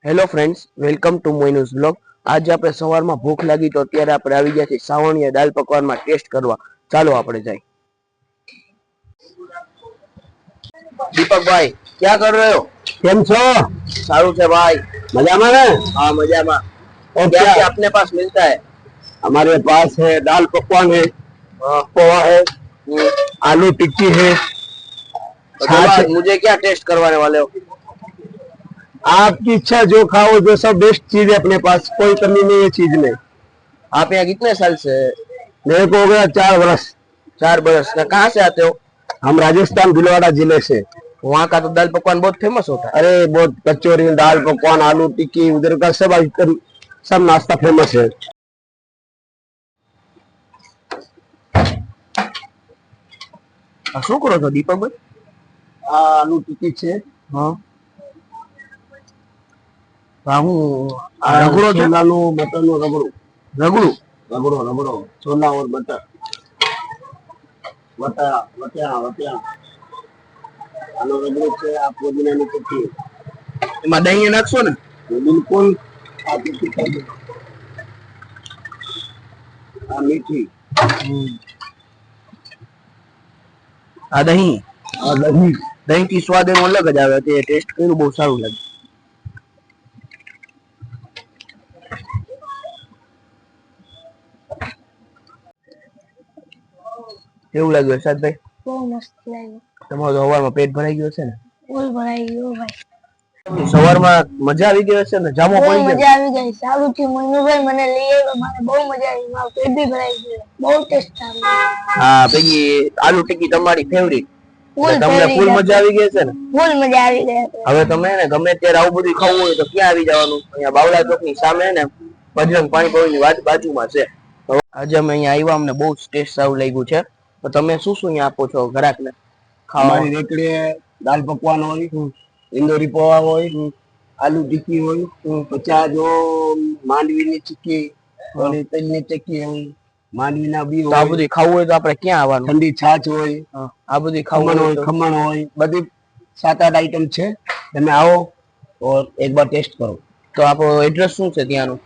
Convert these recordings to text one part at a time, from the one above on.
Hello friends, welcome to Moinu's blog. આજે આપણે સવારમાં ભૂખ લાગી તો અત્યારે આપણે આવી ગયા છીએ સાવણિયા દાલ પકવાનમાં ટેસ્ટ કરવા। ચાલો આપણે જઈએ। दीपक भाई क्या कर रहे हो? કેમ છો? सारू से भाई। મજામાં ને? हाँ मजा में। और क्या क्या क्या अपने पास मिलता है? हमारे पास है दाल पकवान है, हाँ। पोहा है, आलू टिक्की है, तो छाछ है। मुझे क्या टेस्ट करवाने वाले हो? आपकी इच्छा जो खाओ, जो सब बेस्ट चीज है अपने पास, कोई कमी नहीं है चीज में। आप यहाँ कितने साल से? मेरे को हो गया 4 वर्ष। 4 बरस। कहाँ से आते हो? हम राजस्थान भीलवाड़ा जिले से। वहाँ का तो दाल पकवान बहुत फेमस होता है। अरे बहुत कचौरी, दाल पकवान, आलू टिक्की, उधर का सब आइटम, सब नाश्ता फेमस है। શું કરો છો દીપકભાઈ? आलू टिक्की છે। હા, હું રગડો છે, छोलाનું બટરનું રગડું, રગડું રગડો छोला और बटर, વટા વટા આનો રગડો છે। આ પુદીનાની ચટણી, એમાં દહીં નાખશો ને? બિલકુલ। આ તીખી ખાલી, આ મીઠી, આ દહીં, આ દહીં। દહીં થી સ્વાદ એનો અલગ જ આવે છે। ટેસ્ટ કર્યું બહુ સારું લાગે। કેવું લાગ્યું હર્ષદભાઈ? બહુ મસ્ત લાગ્યું। તમારું તો સવારમાં પેટ ભરાઈ ગયું હશે ને? ફૂલ ભરાઈ ગયો ભાઈ। સવારમાં મજા આવી ગઈ હશે ને? જામો બહુ પડી ગયો? મજા આવી ગઈ। સારું થયું મનુભાઈ મને લઈ આવ્યો, મને બહુ મજા આવી। મારું પેટ બી ભરાઈ ગયું, બહુ ટેસ્ટ સારું। હા, પેલી આલુ ટિક્કી તમારી ફેવરિટ, ફૂલ તમને ફૂલ મજા આવી ગઈ છે ને? ફૂલ મજા આવી ગઈ। હવે તમે ને ગમે ત્યારે આવું બધું ખાવું હોય તો ક્યાં આવી જવાનું? અહીંયા બાવળા ચોક ની સામે ને બજરંગ પાણીપુરી ની બાજુમાં છે। તો આજે અમે અહીંયા આવ્યા, અમને બહુ ટેસ્ટ સારું લાગ્યું છે। તો તમે શું શું અહીંયા આપો છો ગ્રાહકને ખાવા? અમારી રેકડીએ દાલ પકવાન હોય, ઇન્દોરી પોहा હોય, આલુ ટિક્કી હોય, પછી આ જો માંડવીની ચીક્કી, ઓલી તલની ચીક્કી હોય, માંડવીના બી તો આ હોય, બધું ખાવું હોય તો આપણે ક્યાં આવવાનું? ઠંડી છાछ હોય, આ બધું ખાવું ખમણ હોય હોય, તો ખમણ હોય, બધી 7-8 આઈટમ છે। તમે આવો और एक बार टेस्ट करो। તો આપણો એડ્રેસ શું છે ત્યાંનું?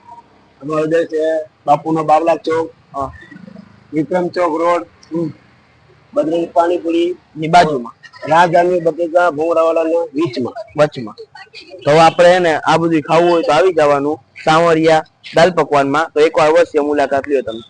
हमारा एड्रेस है बापूनो बावला चौक, विक्रम चौक रोड, बजरंग पानीपुरी ની બાજુમાં, राजधानी बटेका भोंगरावाला बीच में। વચમાં। તો આપણે એને આ બધું ખાવું હોય તો આવી જવાનું સાવરિયા દાલ પકવાનમાં। તો એકવાર અવશ્ય મુલાકાત લ્યો તમે।